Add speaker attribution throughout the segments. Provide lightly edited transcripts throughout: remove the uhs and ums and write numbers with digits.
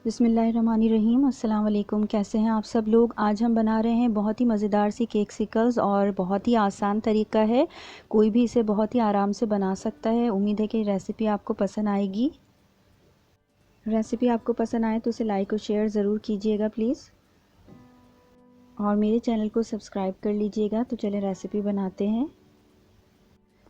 Speaker 1: बिस्मिल्लाहिर्रहमानिर्रहीम। अस्सलाम वालेकुम। कैसे हैं आप सब लोग। आज हम बना रहे हैं बहुत ही मज़ेदार सी केक्सिकल्स और बहुत ही आसान तरीका है, कोई भी इसे बहुत ही आराम से बना सकता है। उम्मीद है कि रेसिपी आपको पसंद आएगी। रेसिपी आपको पसंद आए तो इसे लाइक और शेयर ज़रूर कीजिएगा प्लीज़, और मेरे चैनल को सब्सक्राइब कर लीजिएगा। तो चलें रेसिपी बनाते हैं।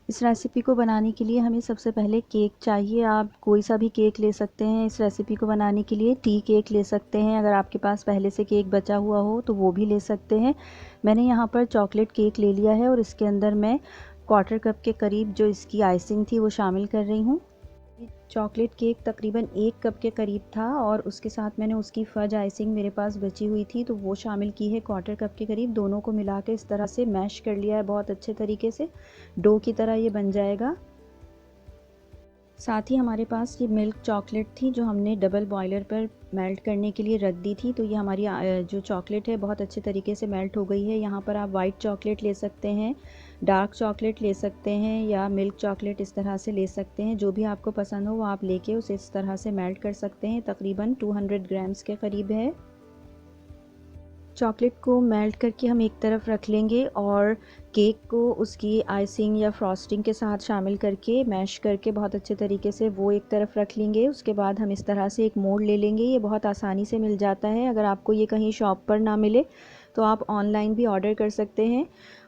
Speaker 1: इस रेसिपी को बनाने के लिए हमें सबसे पहले केक चाहिए। आप कोई सा भी केक ले सकते हैं। इस रेसिपी को बनाने के लिए टी केक ले सकते हैं। अगर आपके पास पहले से केक बचा हुआ हो तो वो भी ले सकते हैं। मैंने यहाँ पर चॉकलेट केक ले लिया है और इसके अंदर मैं क्वार्टर कप के करीब जो इसकी आइसिंग थी वो शामिल कर रही हूँ। चॉकलेट केक तकरीबन 1 कप के करीब था और उसके साथ मैंने उसकी फज आइसिंग मेरे पास बची हुई थी तो वो शामिल की है क्वार्टर कप के करीब। दोनों को मिला के इस तरह से मैश कर लिया है बहुत अच्छे तरीके से, डो की तरह ये बन जाएगा। साथ ही हमारे पास ये मिल्क चॉकलेट थी जो हमने डबल बॉयलर पर मेल्ट करने के लिए रख दी थी। तो ये हमारी जो चॉकलेट है बहुत अच्छे तरीके से मेल्ट हो गई है। यहाँ पर आप वाइट चॉकलेट ले सकते हैं, डार्क चॉकलेट ले सकते हैं या मिल्क चॉकलेट इस तरह से ले सकते हैं। जो भी आपको पसंद हो वो आप लेके उसे इस तरह से मेल्ट कर सकते हैं। तकरीबन 200 ग्राम्स के करीब है। चॉकलेट को मेल्ट करके हम एक तरफ रख लेंगे और केक को उसकी आइसिंग या फ्रॉस्टिंग के साथ शामिल करके मैश करके बहुत अच्छे तरीके से वो एक तरफ रख लेंगे। उसके बाद हम इस तरह से एक मोल्ड ले लेंगे। ये बहुत आसानी से मिल जाता है। अगर आपको ये कहीं शॉप पर ना मिले तो आप ऑनलाइन भी ऑर्डर कर सकते हैं।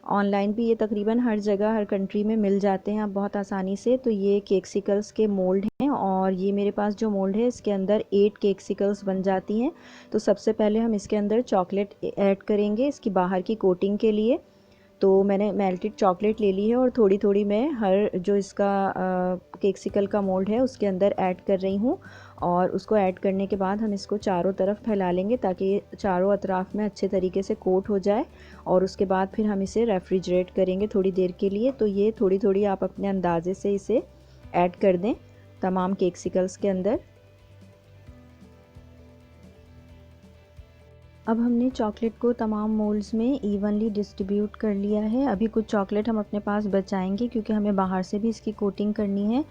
Speaker 1: ऑनलाइन भी ये तकरीबन हर जगह हर कंट्री में मिल जाते हैं आप बहुत आसानी से। तो ये केक्सिकल्स के मोल्ड हैं और ये मेरे पास जो मोल्ड है इसके अंदर 8 केक्सिकल्स बन जाती हैं। तो सबसे पहले हम इसके अंदर चॉकलेट ऐड करेंगे इसकी बाहर की कोटिंग के लिए। तो मैंने मेल्टेड चॉकलेट ले ली है और थोड़ी थोड़ी मैं हर जो इसका केक्सिकल का मोल्ड है उसके अंदर ऐड कर रही हूँ। और उसको ऐड करने के बाद हम इसको चारों तरफ फैला लेंगे ताकि ये चारों अतराफ़ में अच्छे तरीके से कोट हो जाए। और उसके बाद फिर हम इसे रेफ्रिजरेट करेंगे थोड़ी देर के लिए। तो ये थोड़ी थोड़ी आप अपने अंदाजे से इसे ऐड कर दें तमाम केक्सिकल्स के अंदर। अब हमने चॉकलेट को तमाम मोल्ड्स में इवनली डिस्ट्रीब्यूट कर लिया है। अभी कुछ चॉकलेट हम अपने पास बचाएंगे क्योंकि हमें बाहर से भी इसकी कोटिंग करनी है।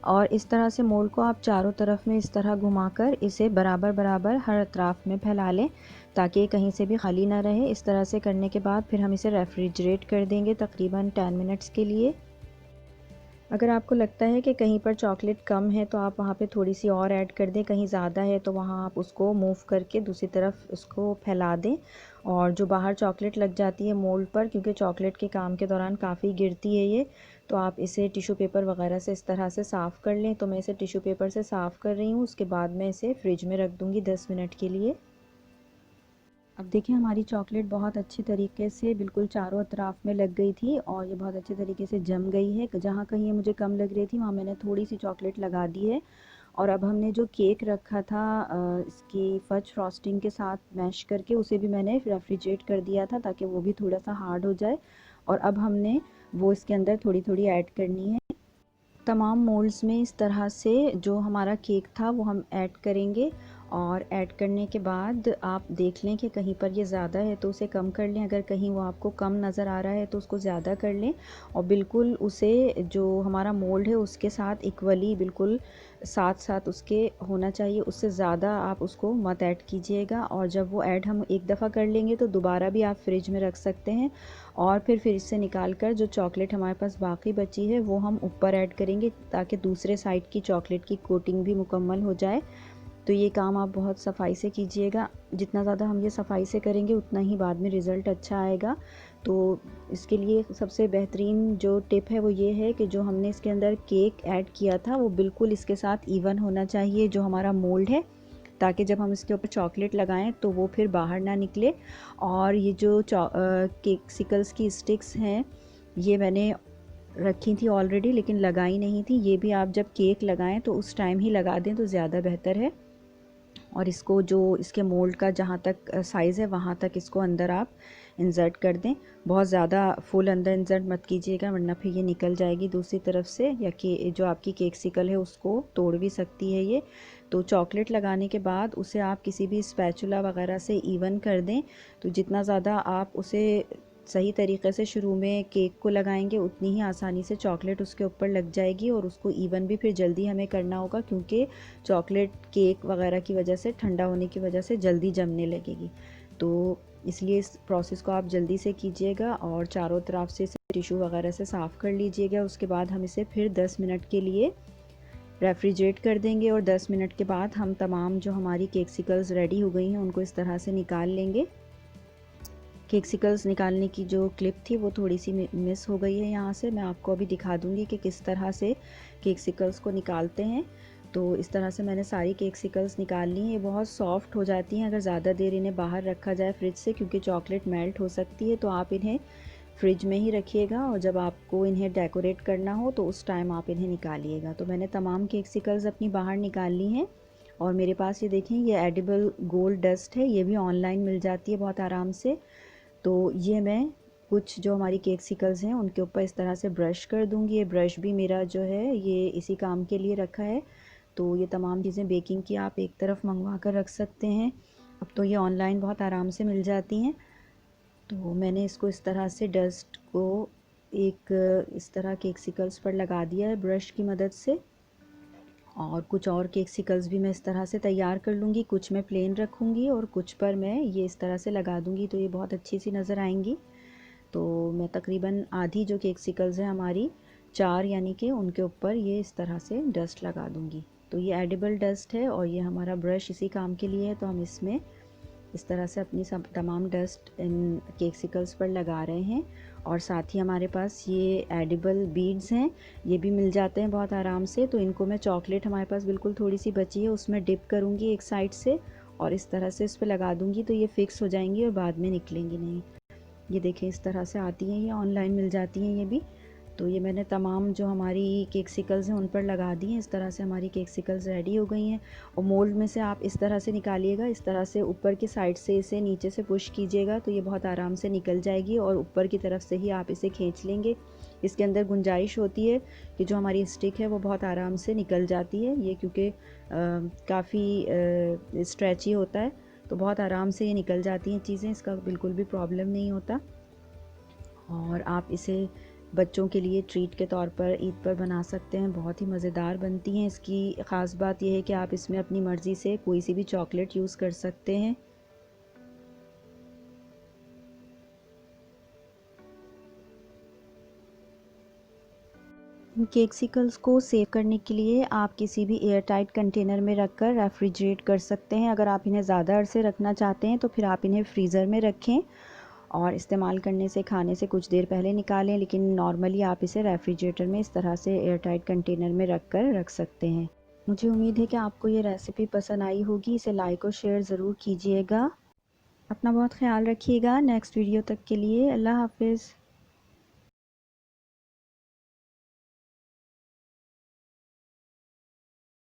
Speaker 1: और इस तरह से मोल्ड को आप चारों तरफ में इस तरह घुमाकर इसे बराबर बराबर हर अतराफ में फैला लें ताकि कहीं से भी खाली ना रहे। इस तरह से करने के बाद फिर हम इसे रेफ्रिजरेट कर देंगे तकरीबन 10 मिनट्स के लिए। अगर आपको लगता है कि कहीं पर चॉकलेट कम है तो आप वहाँ पे थोड़ी सी और ऐड कर दें, कहीं ज़्यादा है तो वहाँ आप उसको मूव करके दूसरी तरफ उसको फैला दें। और जो बाहर चॉकलेट लग जाती है मोल्ड पर, क्योंकि चॉकलेट के काम के दौरान काफ़ी गिरती है ये, तो आप इसे टिश्यू पेपर वगैरह से इस तरह से साफ़ कर लें। तो मैं इसे टिश्यू पेपर से साफ़ कर रही हूँ। उसके बाद मैं इसे फ्रिज में रख दूँगी 10 मिनट के लिए। अब देखिए हमारी चॉकलेट बहुत अच्छी तरीके से बिल्कुल चारों अतराफ में लग गई थी और ये बहुत अच्छे तरीके से जम गई है। जहाँ कहीं ये मुझे कम लग रही थी वहाँ मैंने थोड़ी सी चॉकलेट लगा दी है। और अब हमने जो केक रखा था इसकी फज फ्रॉस्टिंग के साथ मैश करके, उसे भी मैंने रेफ्रिजरेट कर दिया था ताकि वो भी थोड़ा सा हार्ड हो जाए। और अब हमने वो इसके अंदर थोड़ी थोड़ी ऐड करनी है। तमाम मोल्ड्स में इस तरह से जो हमारा केक था वो हम ऐड करेंगे। और ऐड करने के बाद आप देख लें कि कहीं पर ये ज़्यादा है तो उसे कम कर लें, अगर कहीं वो आपको कम नज़र आ रहा है तो उसको ज़्यादा कर लें। और बिल्कुल उसे जो हमारा मोल्ड है उसके साथ इक्वली बिल्कुल साथ साथ उसके होना चाहिए, उससे ज़्यादा आप उसको मत ऐड कीजिएगा। और जब वो ऐड हम एक दफ़ा कर लेंगे तो दोबारा भी आप फ्रिज में रख सकते हैं। और फिर फ्रिज से निकाल कर जो चॉकलेट हमारे पास बाकी बची है वो हम ऊपर ऐड करेंगे ताकि दूसरे साइड की चॉकलेट की कोटिंग भी मुकम्मल हो जाए। तो ये काम आप बहुत सफाई से कीजिएगा। जितना ज़्यादा हम ये सफाई से करेंगे उतना ही बाद में रिज़ल्ट अच्छा आएगा। तो इसके लिए सबसे बेहतरीन जो टिप है वो ये है कि जो हमने इसके अंदर केक ऐड किया था वो बिल्कुल इसके साथ इवन होना चाहिए जो हमारा मोल्ड है, ताकि जब हम इसके ऊपर चॉकलेट लगाएं तो वो फिर बाहर ना निकले। और ये जो केक्सिकल्स की स्टिक्स हैं ये मैंने रखी थी ऑलरेडी लेकिन लगाई नहीं थी। ये भी आप जब केक लगाएं तो उस टाइम ही लगा दें तो ज़्यादा बेहतर है। और इसको जो इसके मोल्ड का जहाँ तक साइज़ है वहाँ तक इसको अंदर आप इंसर्ट कर दें। बहुत ज़्यादा फुल अंदर इंसर्ट मत कीजिएगा वरना फिर ये निकल जाएगी दूसरी तरफ से, या कि जो आपकी केक्सिकल है उसको तोड़ भी सकती है ये। तो चॉकलेट लगाने के बाद उसे आप किसी भी स्पैचुला वगैरह से इवन कर दें। तो जितना ज़्यादा आप उसे सही तरीके से शुरू में केक को लगाएंगे उतनी ही आसानी से चॉकलेट उसके ऊपर लग जाएगी और उसको इवन भी फिर जल्दी हमें करना होगा, क्योंकि चॉकलेट केक वगैरह की वजह से, ठंडा होने की वजह से जल्दी जमने लगेगी। तो इसलिए इस प्रोसेस को आप जल्दी से कीजिएगा और चारों तरफ से इसे टिश्यू वगैरह से साफ़ कर लीजिएगा। उसके बाद हम इसे फिर 10 मिनट के लिए रेफ्रिजरेट कर देंगे और 10 मिनट के बाद हम तमाम जो हमारी केक्सिकल्स रेडी हो गई हैं उनको इस तरह से निकाल लेंगे। केक्सिकल्स निकालने की जो क्लिप थी वो थोड़ी सी मिस हो गई है यहाँ से, मैं आपको अभी दिखा दूँगी कि किस तरह से केक्सिकल्स को निकालते हैं। तो इस तरह से मैंने सारी केक्सिकल्स निकाल ली हैं। ये बहुत सॉफ्ट हो जाती हैं अगर ज़्यादा देर इन्हें बाहर रखा जाए फ्रिज से, क्योंकि चॉकलेट मेल्ट हो सकती है। तो आप इन्हें फ्रिज में ही रखिएगा और जब आपको इन्हें डेकोरेट करना हो तो उस टाइम आप इन्हें निकालिएगा। तो मैंने तमाम केक्सिकल्स अपनी बाहर निकाल ली हैं और मेरे पास ये देखें, ये एडिबल गोल्ड डस्ट है, ये भी ऑनलाइन मिल जाती है बहुत आराम से। तो ये मैं कुछ जो हमारी केक्सिकल्स हैं उनके ऊपर इस तरह से ब्रश कर दूंगी। ये ब्रश भी मेरा जो है ये इसी काम के लिए रखा है। तो ये तमाम चीज़ें बेकिंग की आप एक तरफ मंगवा कर रख सकते हैं, अब तो ये ऑनलाइन बहुत आराम से मिल जाती हैं। तो मैंने इसको इस तरह से डस्ट को एक इस तरह केक्सिकल्स पर लगा दिया है ब्रश की मदद से, और कुछ और केक्सिकल्स भी मैं इस तरह से तैयार कर लूँगी। कुछ मैं प्लेन रखूँगी और कुछ पर मैं ये इस तरह से लगा दूँगी, तो ये बहुत अच्छी सी नज़र आएंगी। तो मैं तकरीबन आधी जो केक्सिकल्स हैं हमारी 4 यानी कि उनके ऊपर ये इस तरह से डस्ट लगा दूँगी। तो ये एडिबल डस्ट है और ये हमारा ब्रश इसी काम के लिए है। तो हम इसमें इस तरह से अपनी सब तमाम डस्ट इन केक्सिकल्स पर लगा रहे हैं। और साथ ही हमारे पास ये एडिबल बीड्स हैं, ये भी मिल जाते हैं बहुत आराम से। तो इनको मैं चॉकलेट हमारे पास बिल्कुल थोड़ी सी बची है उसमें डिप करूँगी एक साइड से और इस तरह से इस पर लगा दूँगी, तो ये फ़िक्स हो जाएंगी और बाद में निकलेंगी नहीं। ये देखें इस तरह से आती हैं, ये ऑनलाइन मिल जाती हैं ये भी। तो ये मैंने तमाम जो हमारी केक्सिकल्स हैं उन पर लगा दी हैं। इस तरह से हमारी केक्सिकल्स रेडी हो गई हैं। और मोल्ड में से आप इस तरह से निकालिएगा, इस तरह से ऊपर की साइड से इसे नीचे से पुश कीजिएगा तो ये बहुत आराम से निकल जाएगी और ऊपर की तरफ से ही आप इसे खींच लेंगे। इसके अंदर गुंजाइश होती है कि जो हमारी स्टिक है वो बहुत आराम से निकल जाती है, ये क्योंकि काफ़ी स्ट्रेची होता है तो बहुत आराम से ये निकल जाती हैं चीज़ें, इसका बिल्कुल भी प्रॉब्लम नहीं होता। और आप इसे बच्चों के लिए ट्रीट के तौर पर ईद पर बना सकते हैं, बहुत ही मज़ेदार बनती हैं। इसकी ख़ास बात यह है कि आप इसमें अपनी मर्ज़ी से कोई सी भी चॉकलेट यूज़ कर सकते हैं। केक्सिकल्स को सेव करने के लिए आप किसी भी एयर टाइट कंटेनर में रखकर रेफ्रिजरेट कर सकते हैं। अगर आप इन्हें ज़्यादा अरसे रखना चाहते हैं तो फिर आप इन्हें फ्रीज़र में रखें और इस्तेमाल करने से, खाने से कुछ देर पहले निकालें, लेकिन नॉर्मली आप इसे रेफ्रिजरेटर में इस तरह से एयर टाइट कंटेनर में रख कर रख सकते हैं। मुझे उम्मीद है कि आपको ये रेसिपी पसंद आई होगी। इसे लाइक और शेयर ज़रूर कीजिएगा। अपना बहुत ख्याल रखिएगा। नेक्स्ट वीडियो तक के लिए अल्लाह हाफिज़।